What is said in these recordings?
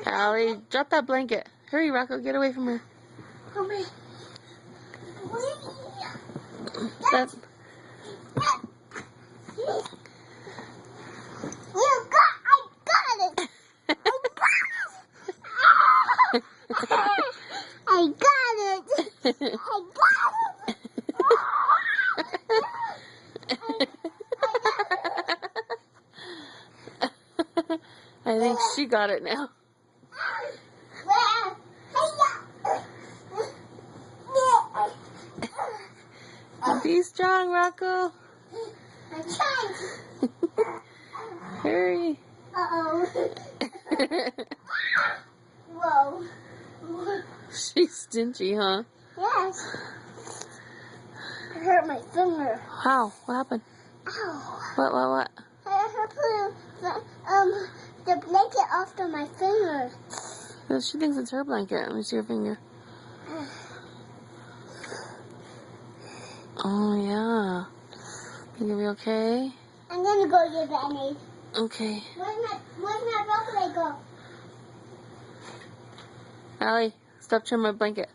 Allie, drop that blanket. Hurry, Rocco, get away from her. Come here. That, I got it. I got it. I think she got it now. Be strong, Rocco. I'm trying. Hurry. Uh-oh. Whoa. She's stingy, huh? Yes. I hurt my finger. How? What happened? Ow. What? I put the blanket after my finger. She thinks it's her blanket. Let me see her finger. Oh, yeah. You gonna be okay? I'm gonna go get Band-Aid. Okay. Where's my blanket go? Allie, stop chewing my blanket.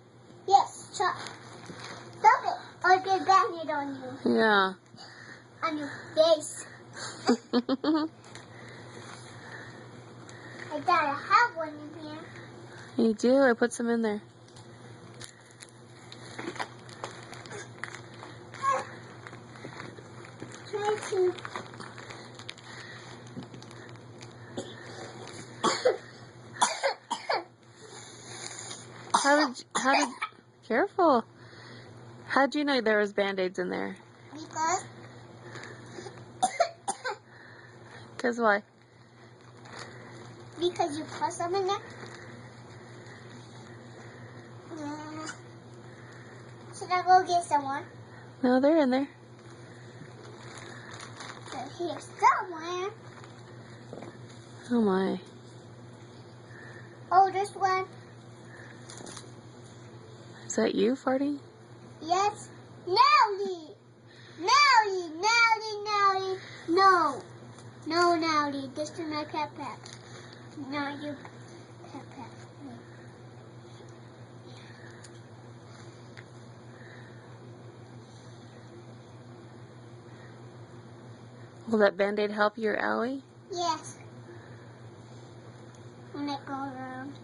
Yes, stop it. I'll get Band-Aid on you. Yeah. On your face. I gotta have one in here. You do? I put some in there. Try to. Careful. How'd you know there was Band-Aids in there? Because. Because why? Because you put some in there. Yeah. Should I go get someone? No, they're in there. They're here somewhere. Oh my. Oh, this one. Is that you farting? Yes. Nowdy. No. No, Nowdy. This is my backpack. Not your backpack. Will that Band-Aid help your Allie? Yes. When I go around.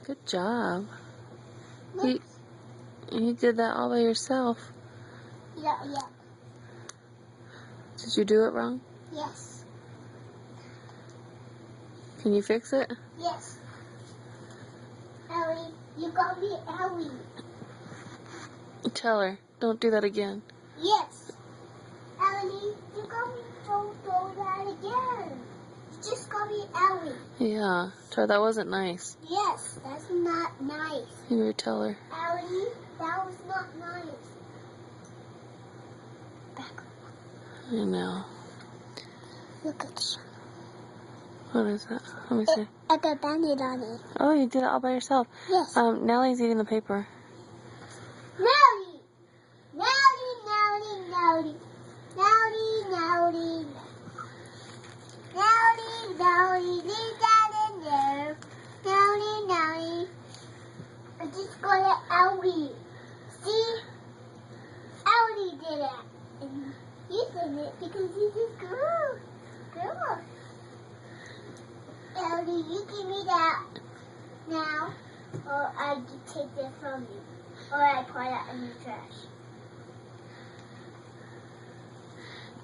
Good job. Look. You did that all by yourself. Yeah. Did you do it wrong? Yes. Can you fix it? Yes. Ellie, you got me, Ellie. Tell her. Don't do that again. Yes. Ellie, you got me. Don't do that again. You just got me, Ellie. Yeah. Tell her that wasn't nice. Yes, that's not nice. You better tell her. Ellie, that was not nice. Back up. I know. Look at you. What is that? Let me see. I got Band-Aid on it. Oh, you did it all by yourself. Yes. Nellie's eating the paper. Nowdy, leave that in there. Nowdy. I just got it, Ellie. See? Ellie did it. And you did it because you just grew. Ellie, you give me that now, or I take it from you. Or I put it in the trash.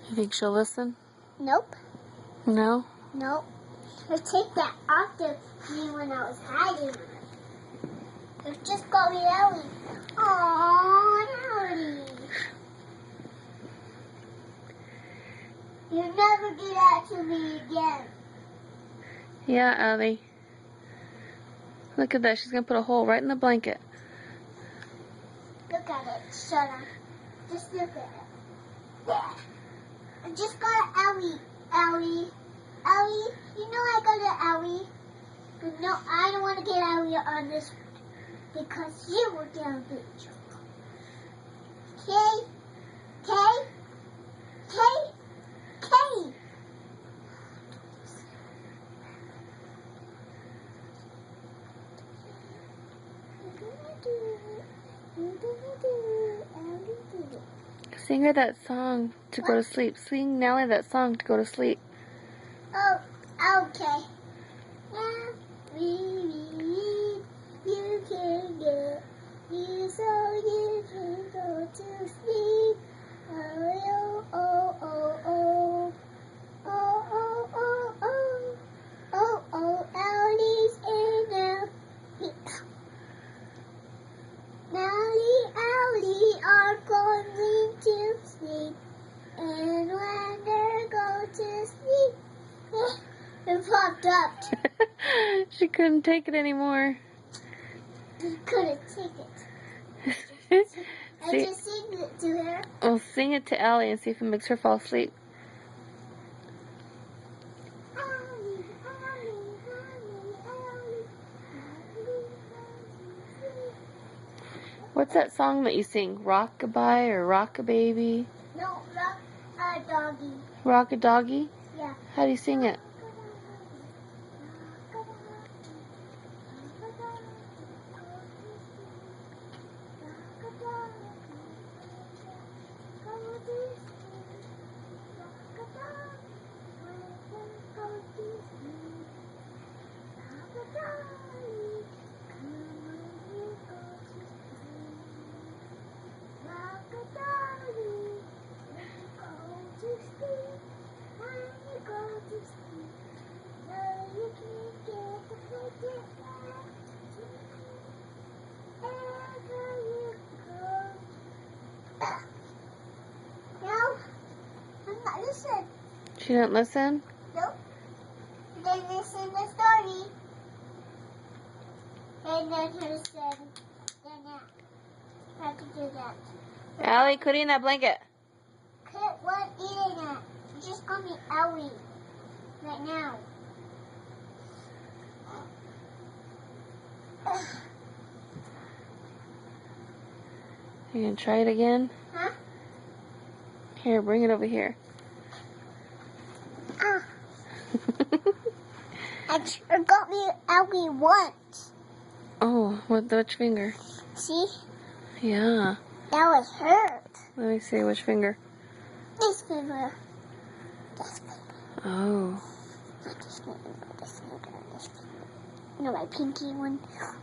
You think she'll listen? Nope. No? I take that off the me when I was hiding. It just got me Ellie. Aww, Ellie. You never do that to me again. Yeah, Allie. Look at that. She's going to put a hole right in the blanket. Look at it. Shut up. Just look at it. There. I just got Ellie. Ellie, you know I got an Ellie. But no, I don't want to get Ellie on this one. Because you will get a big trouble. Okay? Sing her that song to go to sleep. Sing Nellie that song to go to sleep. Oh, okay. Now, you can get you so you can go to sleep. Oh, oh, oh, oh. Oh, oh, oh, oh. Oh, oh, Ellie's in now. Owlie are going to sleep. And when they go to sleep, it popped up. She couldn't take it anymore. You couldn't take it. I See, just sing it to her. well, sing it to Allie and see if it makes her fall asleep. Owlie, Owlie, Owlie, Owlie, Owlie, Owlie. What's that song that you sing? Rockabye or Rockababy? No, rock a doggy. Rock-a-doggy? Yeah. How do you sing it? No, I'm not listening. She didn't listen? Nope. Then listen the story. And then her said, then I have to do that. Allie, quit eating that blanket. Quit what eating it. You just call me Ellie. Right now. You gonna try it again? Huh? Here, bring it over here. Ah. It got me Ellie once. Oh, which finger? See? Yeah. That was hurt. Let me see which finger. This finger. This finger. Oh. Not this finger. This finger. This finger. You know, my pinky one.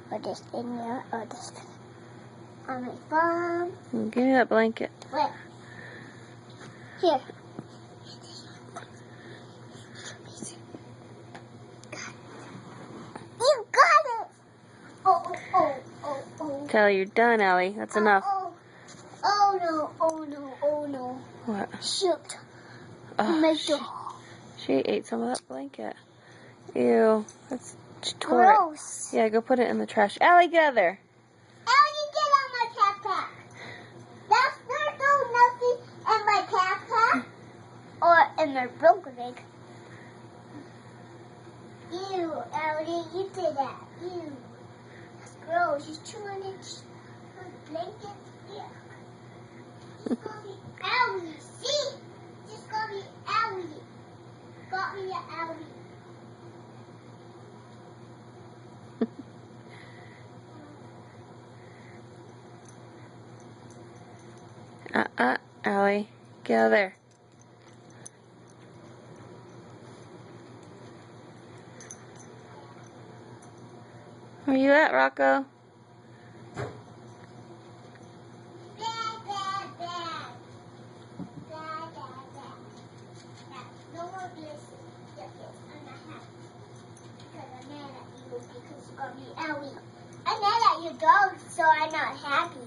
Or this finger. Or this finger. On my thumb. Give me that blanket. Where? Here. You got it! Oh, oh, oh, oh, oh. Tell her you're done, Allie. That's enough. Oh, oh no, oh no, oh no. What? Shoot. Oh, Make she, the she ate some of that blanket. Ew. That's she tore it. gross. Yeah, go put it in the trash. Allie, get out of there. Ellie, get on my backpack. There's no nothing in my backpack. Or in the broken egg. Ew, Ellie, you did that. Ew. That's gross. You're chewing it. Blanket. Yeah. Just call me Ellie. See? Just call me Ellie. Got me an Ellie. Allie, get out of there. Where you at, Rocco? Bad, bad, bad. Bad, bad, bad. Now, no more blessing. Yes, I'm not happy. Because I'm mad at you because you got me Ellie. I'm mad at your dog, so I'm not happy.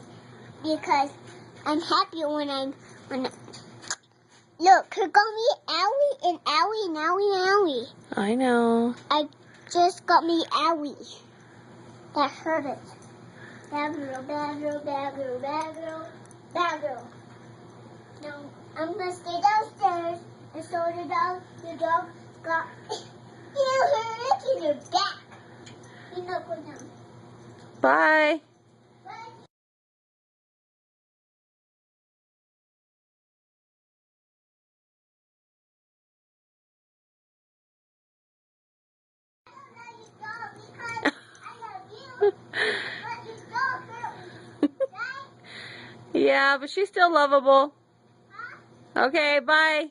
Because I'm happy when look, he got me Ellie and Ellie and Ellie and Ellie. I know. I just got me Ellie. That hurt it. Bad girl, bad girl, bad girl, bad girl, bad girl. No, I'm gonna stay downstairs and so the dog got you hurt in your back. You know, go down. Bye. Because I love you, but you don't hurt Yeah, but she's still lovable. Huh? Okay, bye.